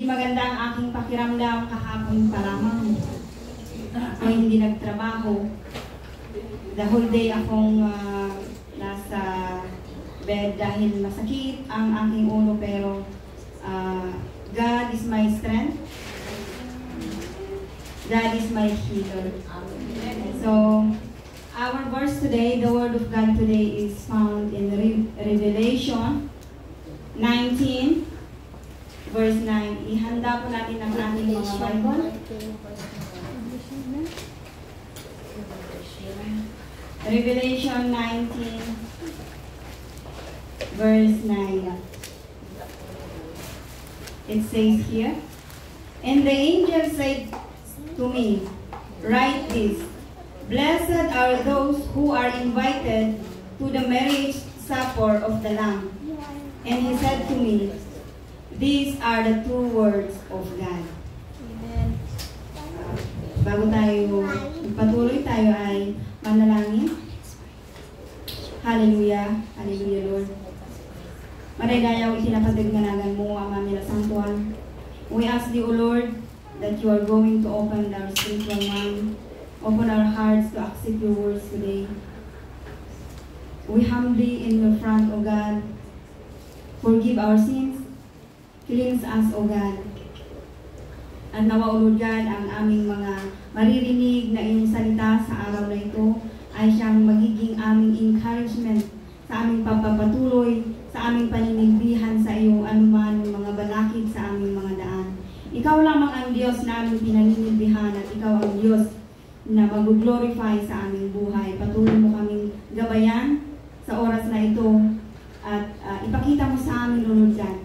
maganda ang aking pakiramdam kahapon pa lamang. Ako hindi nagtrabaho. The whole day akong nasa bed dahil masakit ang aking ulo, pero God is my strength. God is my healer. So, our verse today, the word of God today is found in Revelation 19, verse 9. Ihanda po natin ang ating mga Bible. Revelation 19, verse 9. It says here, "And the angel said to me, write this, blessed are those who are invited to the marriage supper of the Lamb. And he said to me, these are the true words of God." Amen. Bago tayo patuloy, tayo ay manalangin. Hallelujah. Hallelujah, Lord. Maraydayaw itinapagdaganagan mo ang aming sangtuan. We ask thee, O Lord, that you are going to open our spiritual mind, open our hearts to accept your words today. We humbly in your front, O God, forgive our sins, cleanse us, O God. At nawa, O Lord God, ang aming mga maririnig na iyong salita sa araw na ito ay siyang magiging aming encouragement sa aming pagpapatuloy, sa aming paninigbihan sa iyong anuman mga balakid sa aming mga daan. Ikaw lamang ang Diyos na aming pinaninilbihan, at ikaw ang Diyos na mag-glorify sa aming buhay. Patuloy mo kaming gabayan sa oras na ito, at ipakita mo sa amin, Lord God.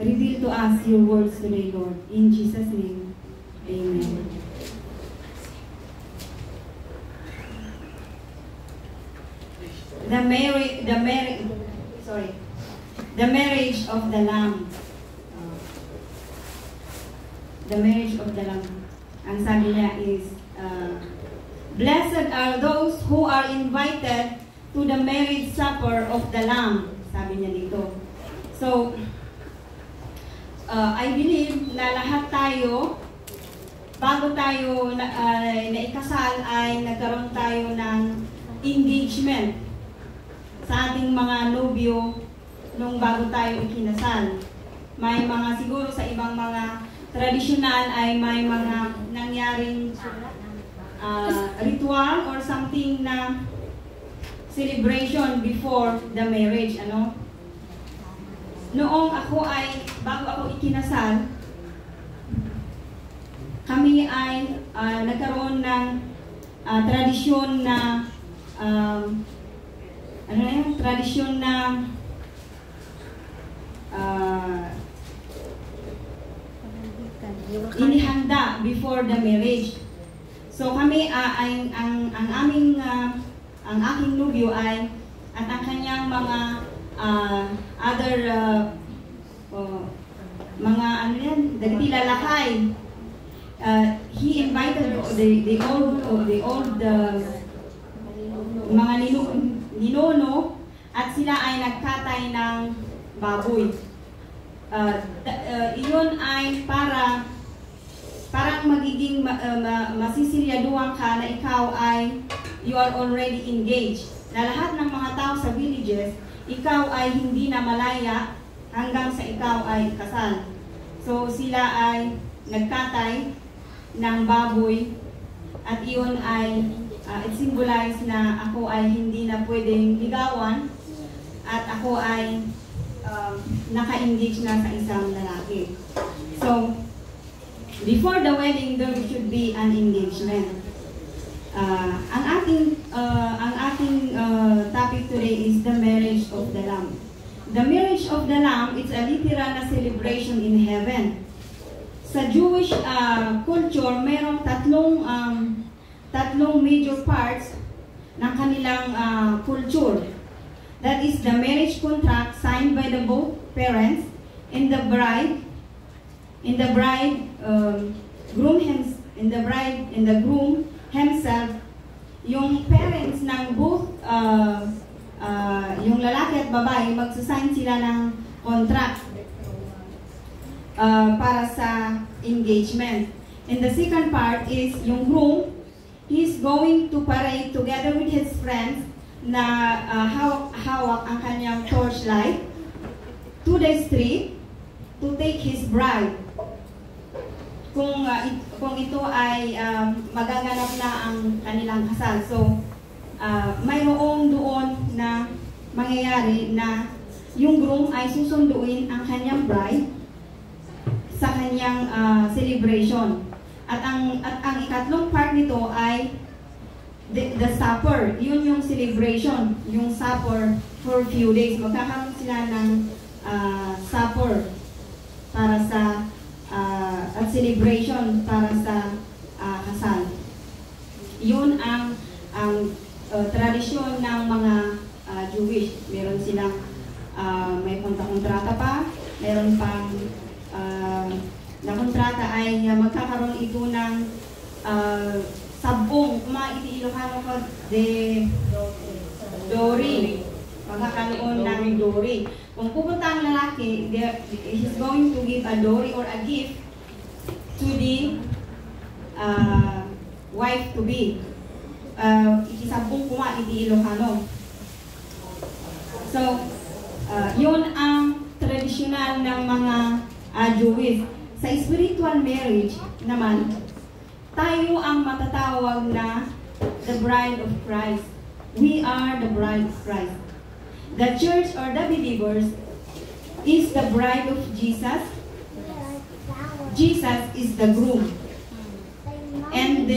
Reveal to us your words today, Lord. In Jesus' name, amen. The marriage of the Lamb. The marriage of the Lamb. Ang sabi niya is, blessed are those who are invited to the marriage supper of the Lamb. Sabi niya dito. So, I believe na lahat tayo, bago tayo naikasal, ay nagkaroon tayo ng engagement sa ating mga nobyo nung bago tayo ikinasal. May mga, siguro sa ibang mga tradisyonal ay may mga nangyaring ritual or something na celebration before the marriage, ano? Noong bago ako ikinasal, kami ay nagkaroon ng tradisyon na tradisyon na inihanda before the marriage. So kami ang aking nobyo ay at ang kanyang mga other mga dagitilalakay. He invited the old mga ninuno, at sila ay nagkatay ng baboy. Iyon ay parang magiging masisilyaduhan ka na ikaw ay you are already engaged. Na lahat ng mga tao sa villages, ikaw ay hindi na malaya hanggang sa ikaw ay kasal. So sila ay nagkatay ng baboy, at iyon ay it symbolize na ako ay hindi na pwedeng ligawan, at ako ay naka-engage na sa isang lalaki. So, before the wedding, there should be an engagement. Ang ating topic today is the marriage of the Lamb. The marriage of the Lamb, it's a literal na celebration in heaven. Sa Jewish culture, mayroong tatlong major parts ng kanilang culture. That is the marriage contract signed by the both parents and the bride, groom himself. Yung parents ng both yung lalaki at babae, magsasign sila ng contract. para sa engagement. And the second part is yung groom, he's going to parade together with his friends na hawak ang kanyang torchlight to the street to take his bride. Kung ito ay magaganap na ang kanilang kasal. So, mayroong doon na mangyayari na yung groom ay susunduin ang kanyang bride sa kanyang celebration. At ang ikatlong part nito ay the supper. Yun yung celebration, yung supper for few days. Magkakaroon sila ng supper para sa at celebration para sa kasal. Yun ang tradisyon ng mga Jewish. Meron silang may kontrata pa, meron pang na kontrata ay magkakaroon ito ng sabong, iti Ilocano ko, Dori. Magkakaroon ng Dori. Kung pupunta ang lalaki, he's going to give a Dori or a gift to the wife to be. Ikisabong kuma, iti Ilocano. So, yun ang tradisyonal ng mga Jewish. Sa spiritual marriage naman, tayo ang matatawag na the bride of Christ. We are the bride of Christ. The church or the believers is the bride of Jesus. Jesus is the groom. And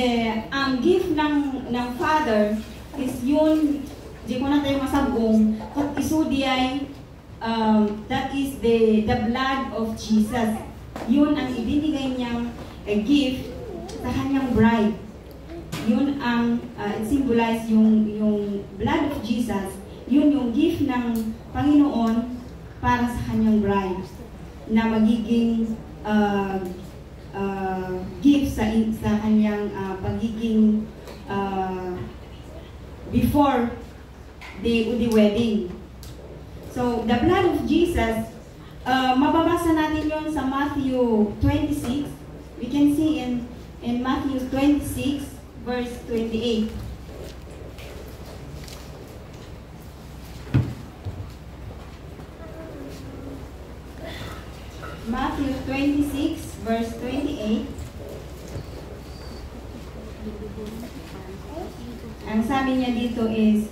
ang gift ng Father is yun, di ko na tayo masabong, kung isu di ay that is the blood of Jesus. Yun ang ibinigay niyang gift sa kanyang bride. Yun ang it symbolize yung blood of Jesus. Yun yung gift ng Panginoon para sa kanyang bride na magiging gift sa kanyang pagiging before the wedding. So, the blood of Jesus, mababasa natin yon sa Matthew 26. We can see in Matthew 26, verse 28. Matthew 26, verse 28. Ang sabi niya dito is,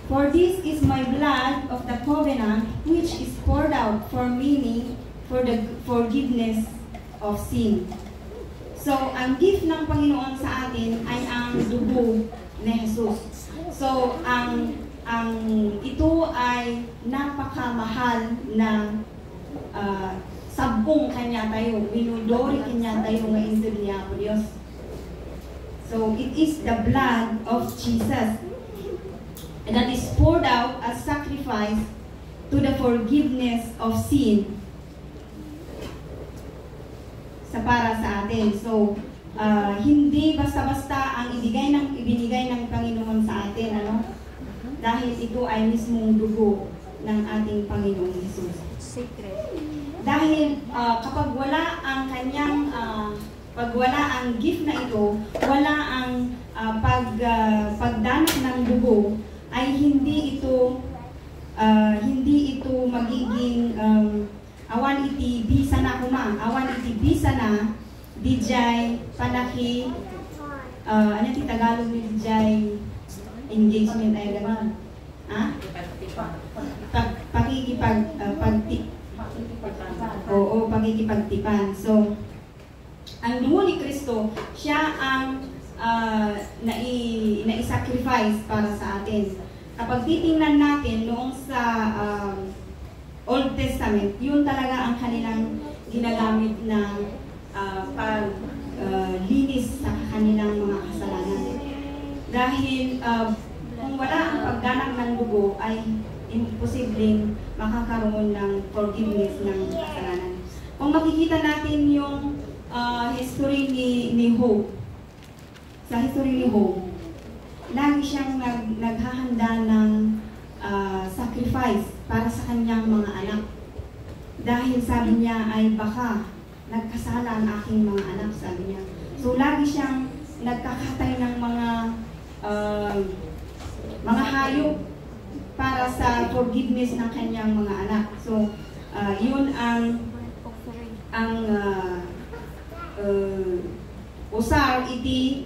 "For this is my blood of the covenant, which is poured out for many for the forgiveness of sin." So, ang gift ng Panginoon sa atin ay ang dugo ni Jesus. So, ang ito ay napakamahal na sabong kanya tayo, winudori kanya tayo nga insul niya po Diyos. So, it is the blood of Jesus. And that is poured out as sacrifice to the forgiveness of sin sa para sa atin. So, hindi basta-basta ang ibinigay ng Panginoon sa atin, ano? Dahil ito ay mismong dugo ng ating Panginoong Jesus. Secret. Dahil kapag wala ang kanyang pag wala ang gift na ito, wala ang pagdanak ng dugo, ay hindi ito magiging awan iti bisa na kuma, awan iti bisa na dijay panaki ano ti Tagalog ni dijay engagement ay gano'n. Ha? Pakikipagtipan. So, ang dugo ni Kristo, siya ang nai-sacrifice para sa atin. Kapag titingnan natin noong sa Old Testament, yun talaga ang kanilang ginagamit na paglinis sa kanilang mga kasalanan. Dahil kung wala ang pagganang ng dugo, ay imposibleng makakaroon ng forgiveness ng kasalanan. Kung makikita natin yung history ni Job, sa history ni Job, lagi siyang naghahanda ng sacrifice para sa kanyang mga anak. Dahil sabi niya ay baka nagkasala ang aking mga anak, sabi niya. So lagi siyang nagkakatay ng mga hayop para sa forgiveness ng kanyang mga anak. So yun ang usar iti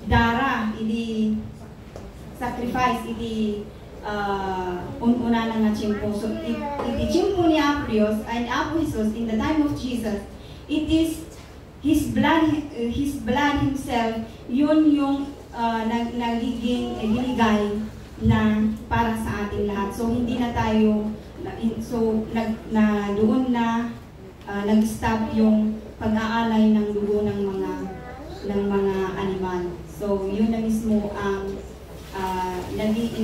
dara, iti sacrifice, iti una lang na tiyempo. So iti tiyempo ni Apo Dios, ay ni Apo Jesus, in the time of Jesus, it is His blood Himself, yun yung nagiging binigay na para sa ating lahat. So hindi na tayo, doon na nag-stop yung pag-aalay ng dugo ng mga animal. So yun na mismo ang nagyay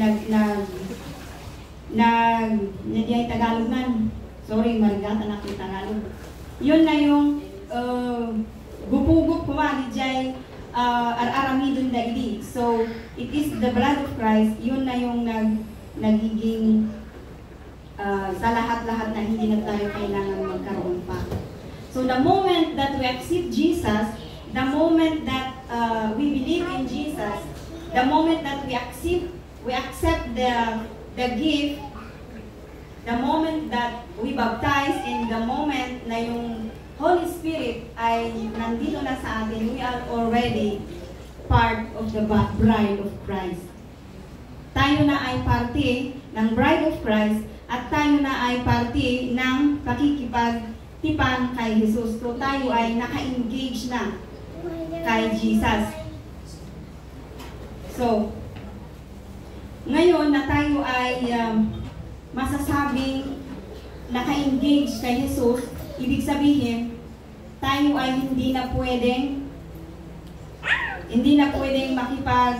Tagalog nan. Sorry, marigata na kita Tagalog. Yun na yung gupugup ko dijay aramidon da idi. So it is the blood of Christ. Yun na yung nagiging sa lahat-lahat na hindi na tayo kailangan magkaroon pa. So the moment that we accept Jesus, the moment that we believe in Jesus, the moment that we accept the gift, the moment that we baptize, and the moment na yung Holy Spirit ay nandito na sa atin, we are already part of the bride of Christ. Tayo na ay parte ng bride of Christ at tayo na ay parte ng pakikipagtipan kay Jesus. So tayo ay naka-engage na kay Jesus. So, ngayon na tayo ay masasabing naka-engage kay Jesus, ibig sabihin, tayo ay hindi na pwedeng makipag,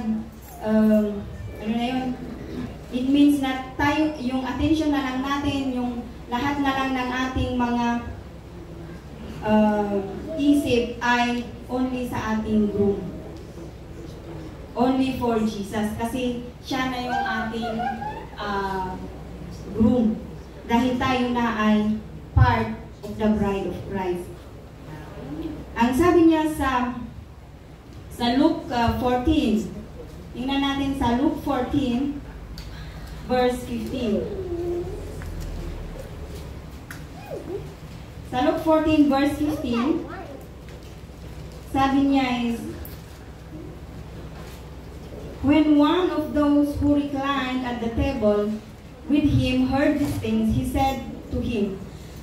ano na yun? It means na tayo, yung attention na lang natin, yung lahat na lang ng ating mga isip ay only sa ating groom. Only for Jesus. Kasi siya na yung ating groom. Dahil tayo na ay part of the bride of Christ. Ang sabi niya sa Luke 14, tingnan natin sa Luke 14, verse 15. Sa Luke 14, verse 15, sabi niya is, when one of those who reclined at the table with him heard these things, he said to him,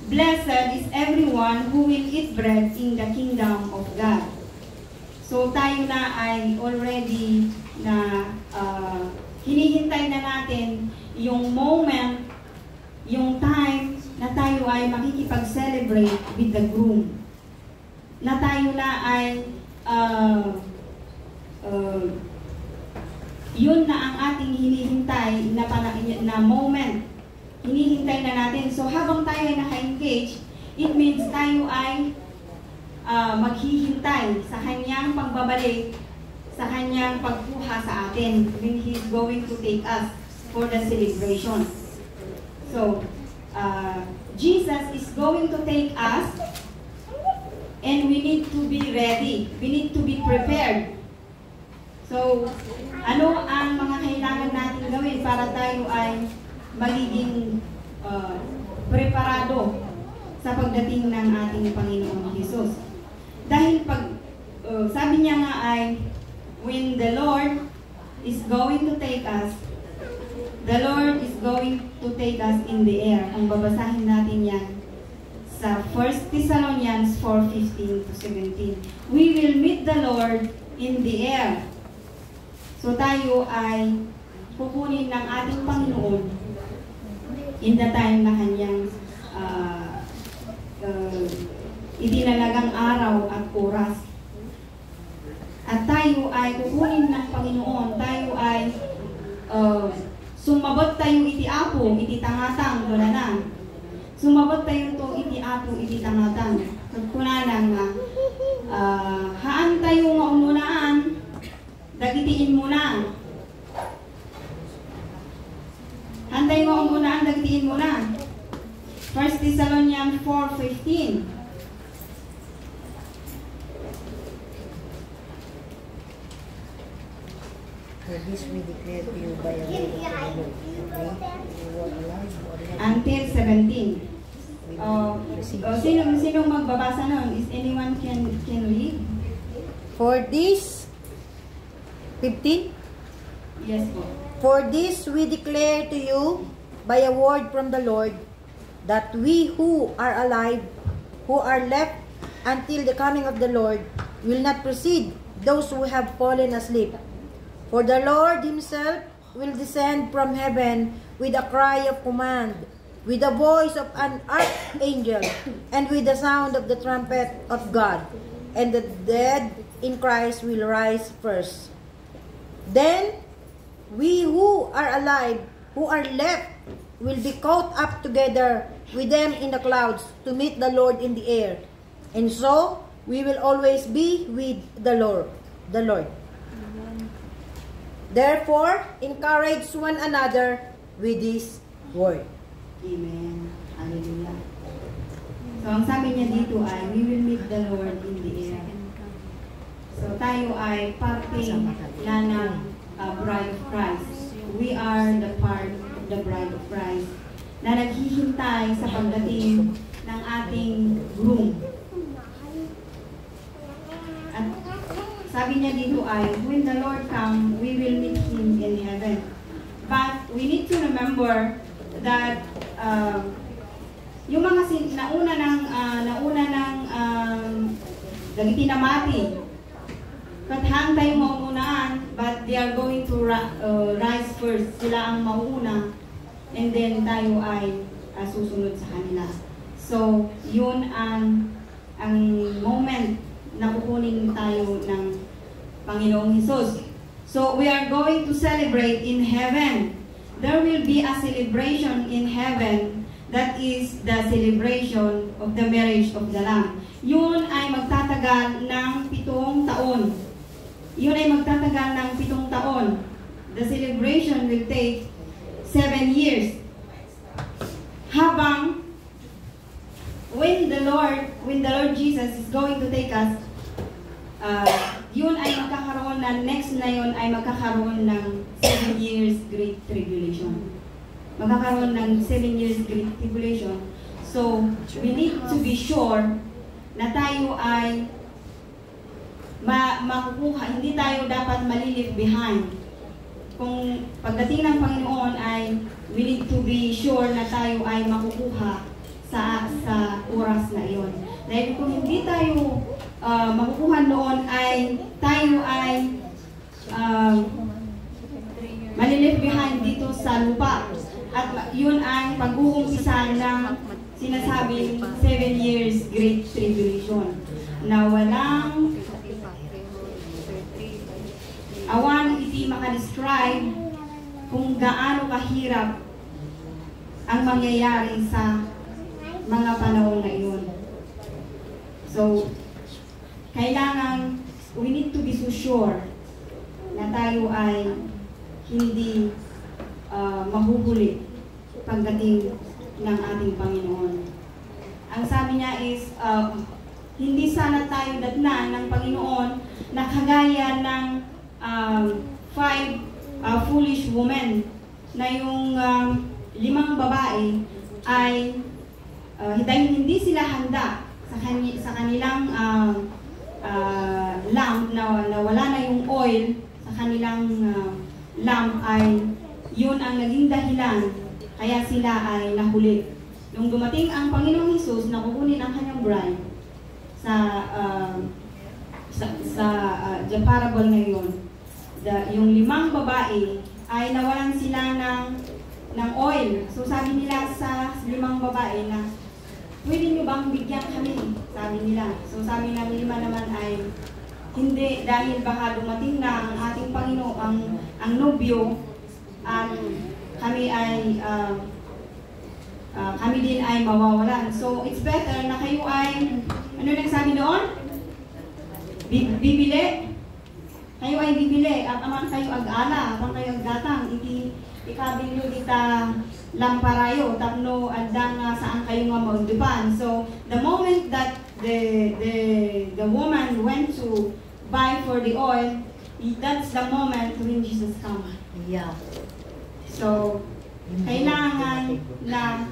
"Blessed is everyone who will eat bread in the kingdom of God." So tayo na ay already na hinihintay na natin yung moment, yung time na tayo ay makikipag-celebrate with the groom. Na tayo na ay yun na ang ating hinihintay na moment. Hinihintay na natin. So habang tayo ay naka-engage, it means tayo ay maghihintay sa kanyang pagbabalik, sa kanyang pagkuha sa atin when He's going to take us for the celebration. So, Jesus is going to take us and we need to be ready. We need to be prepared. So, ano ang mga kailangan natin gawin para tayo ay magiging preparado sa pagdating ng ating Panginoong Jesus? Dahil sabi niya nga ay, when the Lord is going to take us, the Lord is going to take us in the air. Kung babasahin natin yan sa 1 Thessalonians 4:15 to 17. We will meet the Lord in the air. So tayo ay kukunin ng ating Panginoon in the time na kanyang itinalagang araw at oras. At tayo ay kukunin ng Panginoon, tayo ay sumabot tayo iti apo, iti tangatang, wala na. Sumabot tayo to iti apo, iti tangatang. Kagkunalang nga, haan tayo nga umunaan, dagitiin muna. Haan tayo nga umunaan, dagitiin muna. 1 Thessalonians John 4:15. For this we declare to you by a word of the Lord, that you are alive, you are alive. Until 17. Sinong magbabasa nun? Is anyone can read? For this, 15? Yes po. For this we declare to you by a word from the Lord, that we who are alive, who are left until the coming of the Lord, will not precede those who have fallen asleep. For the Lord himself will descend from heaven with a cry of command, with the voice of an archangel, and with the sound of the trumpet of God. And the dead in Christ will rise first. Then we who are alive, who are left, will be caught up together with them in the clouds to meet the Lord in the air. And so we will always be with the Lord. Therefore, encourage one another with this word. Amen. Hallelujah. So, ang sabi niya dito ay, we will meet the Lord in the air. So, tayo ay parte na ng bride of Christ. We are the part of the bride of Christ na naghihintay sa pagdating ng ating groom. At sabi niya dito ay, when the Lord come, we will meet Him in heaven. But we need to remember that yung mga nauna ng pinamati, kathang tayo mauunaan, but they are going to rise first. Sila ang mauuna, and then tayo ay susunod sa kanila. So, yun ang moment na kukunin tayo ng Panginoong Hesus. So, we are going to celebrate in heaven. There will be a celebration in heaven that is the celebration of the marriage of the Lamb. Yun ay magtatagal ng 7 taon. Yun ay magtatagal ng 7 taon. The celebration will take 7 years. Habang when the Lord Jesus is going to take us, yun ay magkakaroon na, next na yun ay magkakaroon ng 7 years Great Tribulation. Magkakaroon ng 7 years Great Tribulation. So, we need to be sure na tayo ay makukuha, hindi tayo dapat malilip behind. Kung pagdating ng Panginoon ay we need to be sure na tayo ay makukuha sa oras na iyon. Dahil kung hindi tayo makukuha noon ay tayo ay malilip behind dito sa lupa. At yun ang pag-uumpisa ng sinasabing 7 years Great Tribulation na walang awan iti makadescribe kung gaano kahirap ang mangyayari sa mga panahon na iyon. So, kailangan, we need to be so sure na tayo ay hindi mahuhuli pagdating ng ating Panginoon. Ang sabi niya is, hindi sana tayo datnan ng Panginoon na kagaya ng 5 foolish women na yung 5 babae ay dahil hindi sila handa sa kanilang lamp na wala na yung oil sa kanilang lamp ay yun ang naging dahilan kaya sila ay nahuli. Nung dumating ang Panginoong Hesus na kukunin ang kanyang bride sa parable na yun, yung 5 babae ay nawalan sila ng oil. So sabi nila sa 5 babae na, pwede nyo bang bigyan kami? Sabi nila. So sabi ng 5 naman ay, hindi, dahil baka dumating na ang ating Panginoon, ang nobyo, at kami din ay mawawalan. So it's better na kayo ay, ano nagsabi doon? Bibili. Kayo ay bibili. At amang kayo ag-ala, amang kayo ag-gatang, ikabilyo kita lamparayo tapno adda nga saan kayo nga magdupan. So the moment that the woman went to buy for the oil, that's the moment when Jesus comes. Yeah. So kailangan na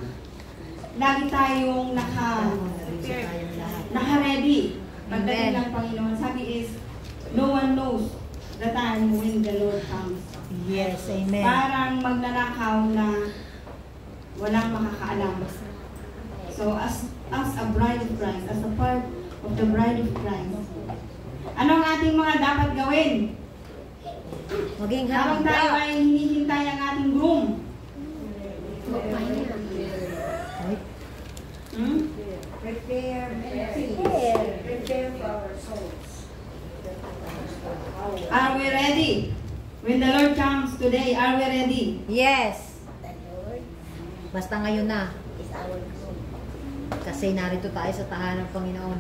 lagi tayong naka-ready pagdating ng Panginoon. Sabi is, no one knows the time when the Lord comes. Yes, amen. Parang magnanakaw na walang makakaalam. So as a bride of Christ, as a part of the bride of Christ, anong ating mga dapat gawin? Maging Habang tayo ay hinihintay ang ating groom. Prepare for our souls. Are we ready? When the Lord comes today, are we ready? Yes. Basta ngayon na. Kasi narito tayo sa tahanan ng Panginoon.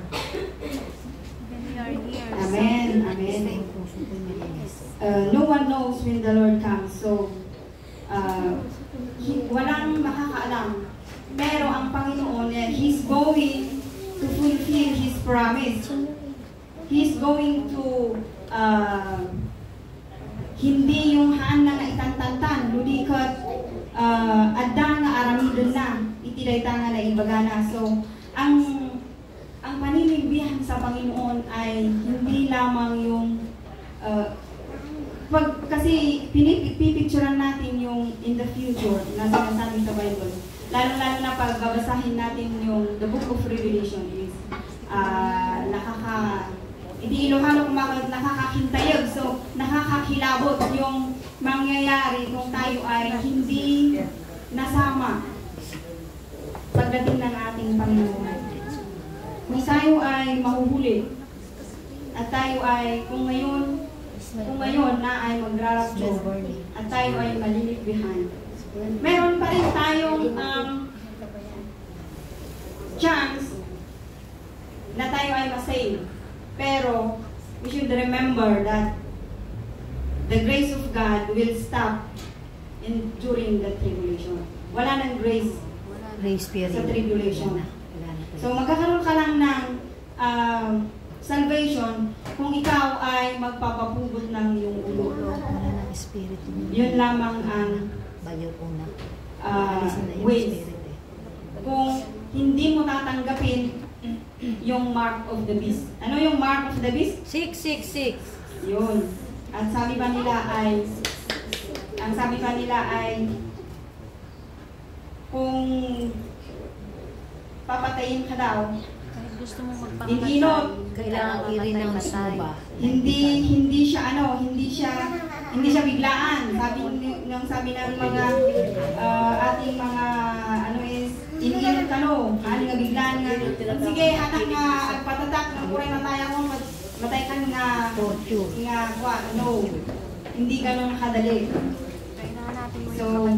Amen. Amen. No one knows when the Lord comes. So, walang makakaalam. Pero ang Panginoon, He's going to fulfill His promise. He's going to hindi yung haan na naitantantan, ludikat adda nga aramidon na, itidayta nga na ibagana. So, ang paninigbihan sa Panginoon ay hindi lamang yung kasi pipicturean natin yung in the future na sinasabi sa Bible. Lalo-lalo na pag babasahin natin yung the book of Revelation is hindi Ilocano kumakot nakakakintayog. So, nakakakilabot yung mangyayari kung tayo ay hindi nasama pagdating ng ating Panginoon. Kung tayo ay mahuhuli at tayo ay kung ngayon na ay magrarapture at tayo ay malilibbihan, meron pa rin tayong chance na tayo ay masave. Pero we should remember that the grace of God will stop during the tribulation. Wala nang grace sa tribulation. So magkakaroon ka lang ng salvation kung ikaw ay magpapapubot ng iyong ulo. Yun lamang ang ways. Kung hindi mo tatanggapin yung mark of the beast. Ano yung mark of the beast? 666. Yun. At sabi pa nila ay kung papatayin ka daw, gusto mo ininot, Kailangan i-renounce mo ba? hindi siya biglaan. Sabi ng mga ating mga is ininot ka no, nga biglaan nga. Sige, hatak nga agpatatak ng kuray na tayo mo matay ka nga no. Hindi ganun kadali. So,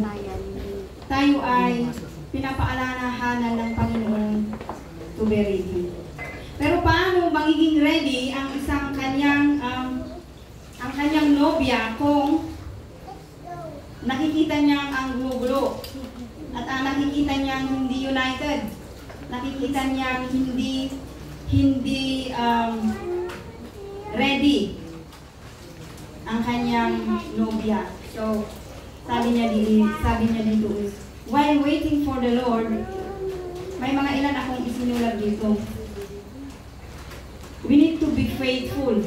tayo ay pinapaalalahanan ng Panginoon to be ready. Pero paano magiging ready ang isang kanyang nobya kung nakikita niya ang gulo-gulo at nakikita niya hindi united, nakikita niya hindi ready ang kanyang nobya. So sabi niya dito is, while waiting for the Lord, may mga ilan akong isinulat dito. We need to be faithful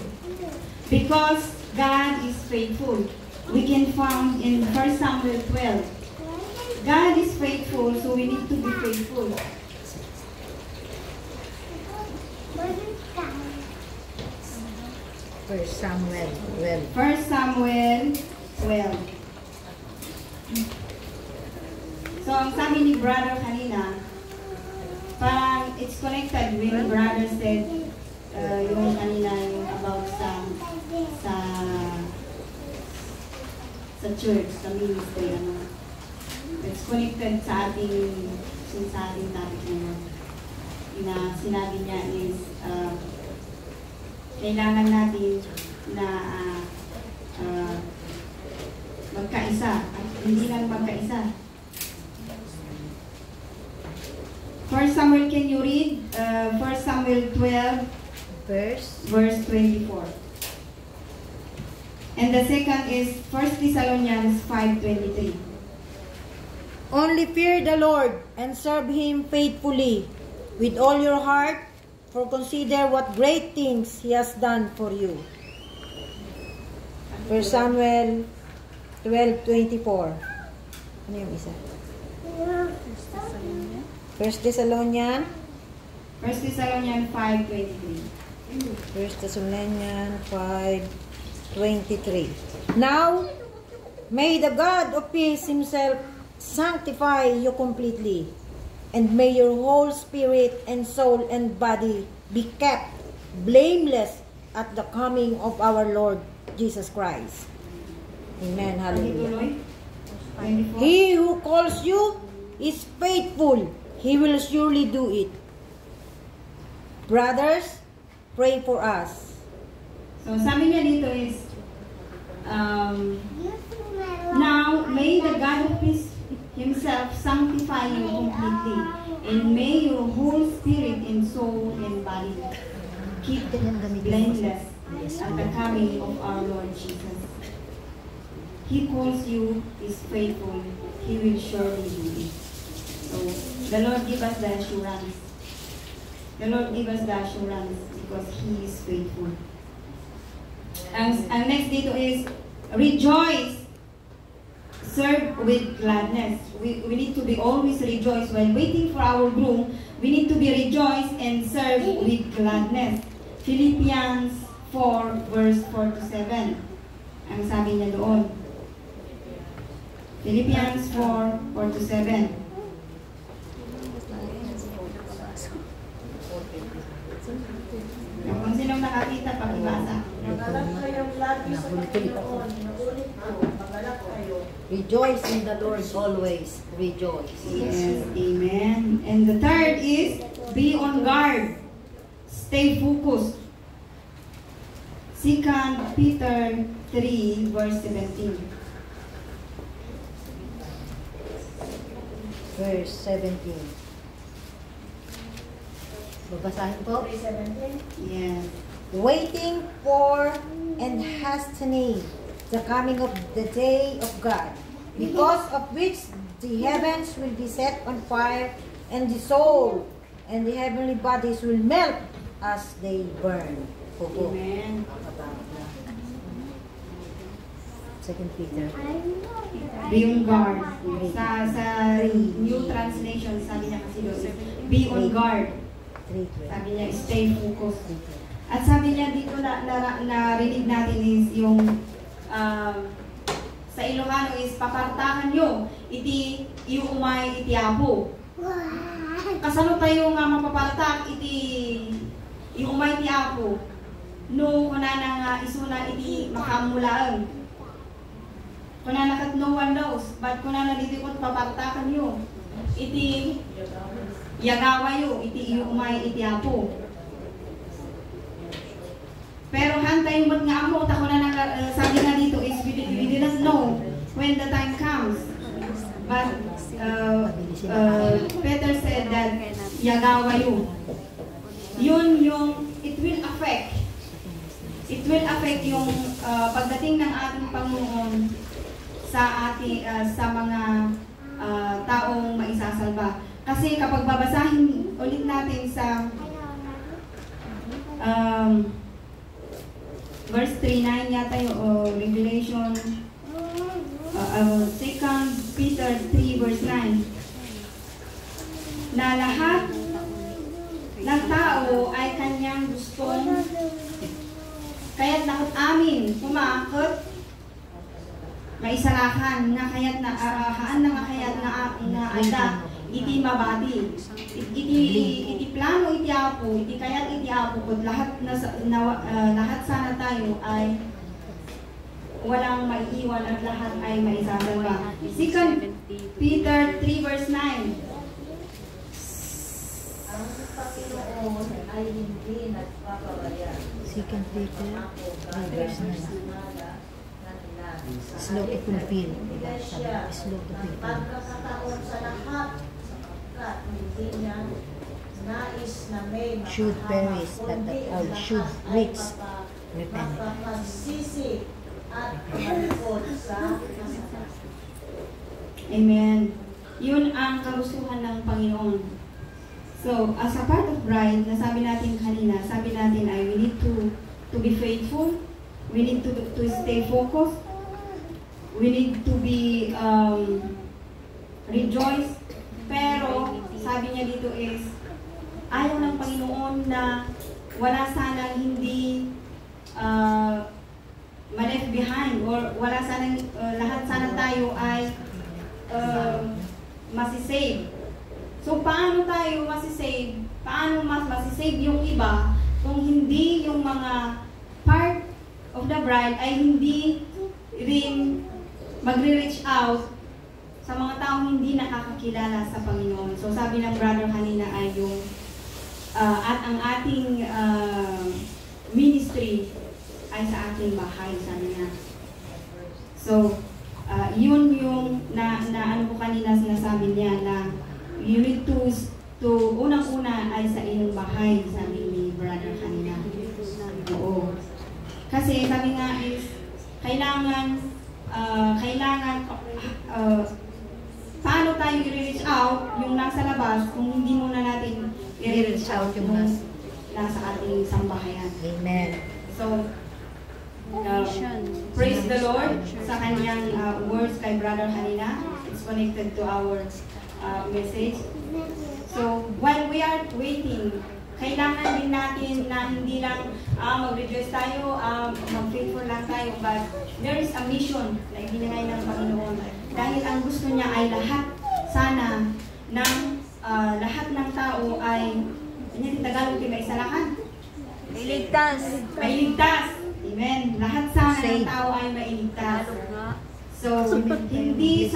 because God is faithful. We can find in 1 Samuel 12. God is faithful, so we need to be faithful. First Samuel 12. 1 Samuel 12. So, ang sabi ni brother kanina, parang it's connected when brother said yung kanina yung about sa church, sa ministry, it's connected sa ating topic ngayon. Na sinabi niya is kailangan natin na magkaisa at hindi lang magkaisa. 1 Samuel, can you read 1 Samuel 12 verse 24? And the second is 1 Thessalonians 5:23. Only fear the Lord and serve Him faithfully with all your heart, for consider what great things He has done for you. 1 Samuel 12:24. Ano yung isa? 1 Thessalonians 5:23. 1 Thessalonians 5:23. Now, may the God of peace Himself sanctify you completely, and may your whole spirit and soul and body be kept blameless at the coming of our Lord Jesus Christ. Amen. Hallelujah. 24. He who calls you is faithful. He will surely do it. Brothers, pray for us. So sabi niya dito is, now may the God of peace Himself sanctify you completely, and may your whole spirit and soul and body keep blameless at the coming of our Lord Jesus. He calls you, is faithful. He will surely do it. So the Lord give us the assurance. The Lord give us the assurance because He is faithful. Ang next dito is rejoice. Serve with gladness. We need to be always rejoice while waiting for our groom. We need to be rejoice and serve with gladness. Philippians 4 verse 4 to 7. Ang sabi niya doon. Philippians 4 4 to 7. Kung sinong nakakita, pakibasa. Magalak kayong lagi sa Panginoon. Nagulit ko, magalak kayo. Rejoice in the Lord always. Rejoice. Yes, amen. And the third is, be on guard. Stay focused. 2 Peter 3 verse 17. Verse 17. Babasahin po. Yes. Waiting for and hastening the coming of the day of God, because of which the heavens will be set on fire, and the soul and the heavenly bodies will melt as they burn. Opo. Amen. 2 Peter. Be on guard. Sa New Translation, sabi niya kasi doon, be on guard. 3:12. Sabi niya, stay focused. At sabi niya dito narinig natin is yung sa Ilocano is papartahan nyo, iti iumay iti apo. Kasano tayo nga mapapartak iti iumay iti apo. No, kuna nga isuna iti makamulaan. Kuna nakat no one knows, but kuna na dito ko papartakan nyo, iti yagawa yo, iti iumay iti apo. Pero hantay mo nga amo, tako na sabi nga dito is we did not know when the time comes. But Peter said that yagawa yo. Yun yung, it will affect yung pagdating ng ating Panginoon sa mga taong maisasalba. Kasi kapag babasahin ulit natin sa verse 3:9 yata yung Revelation 2 Peter 3 verse 9, na lahat ng tao ay kanyang gustong, kaya't nakot amin kumakot maisalakan nga kaya't na arahaan na nga kaya't na ada iti mabati iti plano iti apo iti kaya't iti apo kung lahat lahat sana tayo ay walang maiiwan at lahat ay maisasalba. 2 Peter 3 verse 9. Ang Panginoon ay hindi nagpapabaya. 2 Peter 3 verse 9. Slow to fulfill. Diba? Sabi Iglesia, ko, slow to ng fulfill. pagkakataon sa lahat sapagkat hindi niya nais na may Should perish, that all should reach repentance. makapagsisi at malikod sa kasalanan. Amen. Yun ang kagustuhan ng Panginoon. So, as a part of bride, nasabi natin kanina, sabi natin ay we need to be faithful, we need to stay focused, we need to be rejoice. Pero, sabi niya dito is, ayaw ng Panginoon na wala sanang hindi ma-left behind or wala sanang lahat sana tayo ay masisave. So, paano tayo masisave? Paano masisave yung iba kung hindi yung mga part of the bride ay hindi rin magre-reach out sa mga taong hindi nakakakilala sa Panginoon. So, sabi ng brother kanina ay yung at ang ating ministry ay sa ating bahay, sabi niya. So, yun yung ano ko kanina sinasabi niya na you need to unang-una ay sa iyong bahay, sabi ni brother kanina. Oo. Kasi sabi nga is, kailangan paano tayo i-reach out yung nasa labas kung hindi muna natin i-reach out yung nasa ating sambahayan. Amen. So, praise the Lord sa kanyang words kay Brother Hanina. It's connected to our message. So, while we are waiting, kailangan din natin na hindi lang mag-rejoice tayo, mag-faithful lang tayo, but there is a mission na ibinigay ng Panginoon. Dahil ang gusto niya ay lahat, sana, ng lahat ng tao ay, yung Tagalog, may isa lahat? Iligtas. Mailigtas. Amen. Lahat sana ng tao ay mailigtas. So, hindi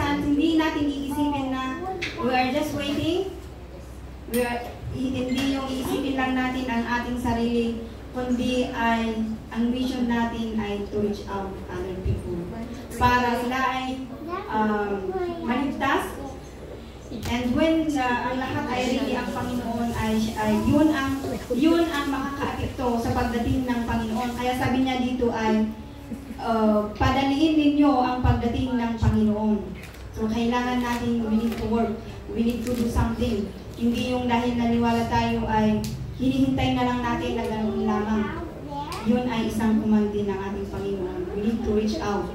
natin iisipin na we are just waiting. Hindi yung iisipin lang natin ang ating sarili, kundi ay ang mission natin ay to reach out other people. Para sila ay maligtas. And when ang lahat ay really ang Panginoon ay yun ang makakaapekto sa pagdating ng Panginoon. Kaya sabi niya dito ay padaliin ninyo ang pagdating ng Panginoon. So kailangan natin, we need to work, we need to do something. Hindi yung dahil naniwala tayo ay hinihintay na lang natin na ganoon lamang. Yun ay isang kumandi ng ating Panginoon. We need to reach out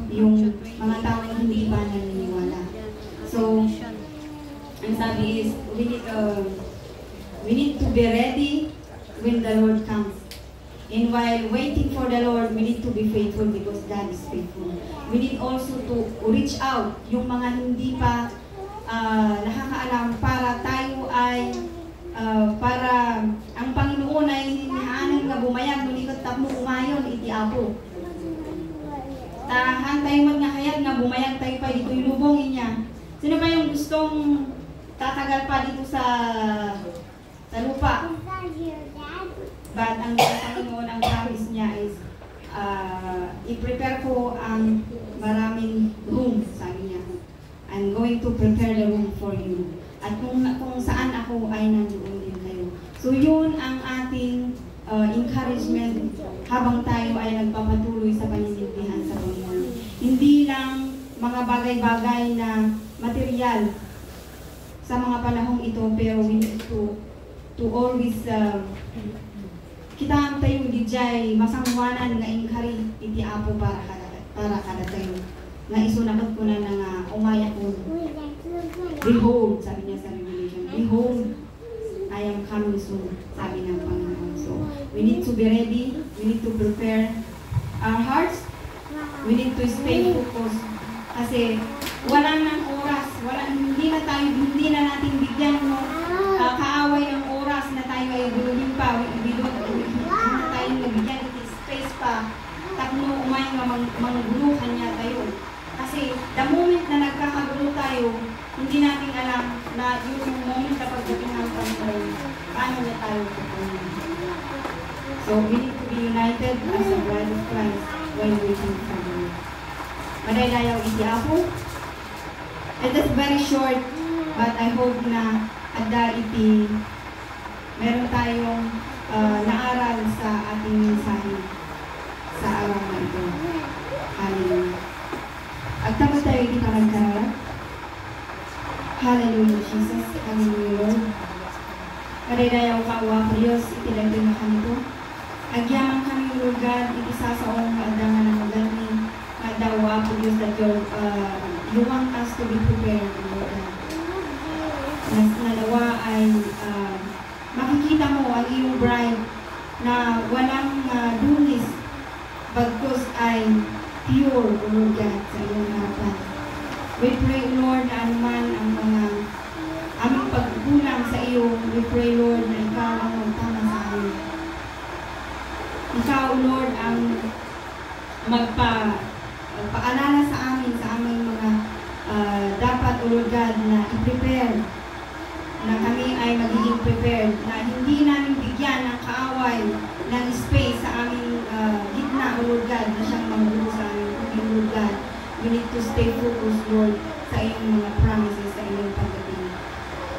yung mga taong hindi pa naniniwala. So, ang sabi is, we need to be ready when the Lord comes. And while waiting for the Lord, we need to be faithful because God is faithful. We need also to reach out yung mga hindi pa nakakaalam para tayo ay para ang Panginoon ay hinihanan nga bumayag nulikot tapmo umayon iti Apo. Tahan tayo man nga hayag nga bumayag tayo pa dito ilubong niya. Sino ba yung gustong tatagal pa dito sa lupa? But ang Panginoon, ang promise niya is i-prepare ko ang maraming room, sabi niya. I'm going to prepare the room for you. At kung saan ako ay nandoon din kayo. So yun ang ating encouragement habang tayo ay nagpapatuloy sa paninilbihan sa Panginoon. Hindi lang mga bagay-bagay na material sa mga panahong ito, pero we need to always kita tayo dijay masangwanan nga inkari iti Apo para kada tayo. Nga isunakot ko na nga umaya ko. Behold, sabi niya sa Revelation, behold, I am coming soon, sabi ng Panginoon. So, we need to be ready, we need to prepare our hearts, we need to stay focused. Kasi wala nang oras, hindi na natin bigyan mo kaaway ng oras na tayo ay bulugin pa, hindi na tayo nabigyan ng space pa, takno umay nga mangguluhan niya tayo. Kasi the moment na nagkakagulo tayo, hindi natin alam na yung moment na pagdating ng Panginoon, paano na tayo pupunin. So we need to be united as a bride of Christ while waiting for the Lord. madaydayaw iti Apo. It is very short, but I hope na adda iti meron tayong naaral sa ating mensahe sa araw na ito. Hallelujah. Agtapos tayo kita magkararap. Hallelujah, Jesus. Hallelujah, Lord. Kadaydayaw kaawa ko Diyos, itilagay na kami ito. Agyaman kami, Lord God, itisasaong maadangan ng magani. Kadawa po Diyos that you want us to be prepared, Lord God. Nalawa ay makikita mo ang iyong bride na walang dunis, bagkus ay pure, Lord God, sa iyong harapan. We pray, Lord, na anuman ang mga aming pagkulang sa iyo, we pray, Lord, na ikaw ang magtama sa amin. Ikaw, Lord, ang magpaalala sa amin, sa aming mga dapat, Lord God, na i-prepare, na kami ay magiging prepared, na hindi namin bigyan ng kaaway, ng space sa aming gitna, Lord God, na siyang magulo sa amin. Lord God, we need to stay focused, Lord, sa iyong mga promises, sa iyong pagdating.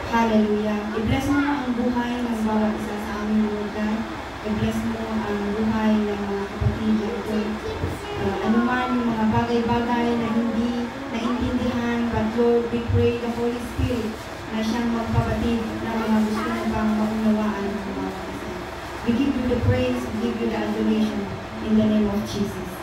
Hallelujah. I-bless mo ang buhay ng bawat isa sa amin, Lord God. I-bless mo ang buhay ng mga kapatid na ito. Anuman yung mga bagay-bagay na hindi naintindihan, but Lord, we pray the Holy Spirit na siyang magpabatid ng mga gusto na bang maunawaan ng bawat isa. We give you the praise, we give you the adoration in the name of Jesus.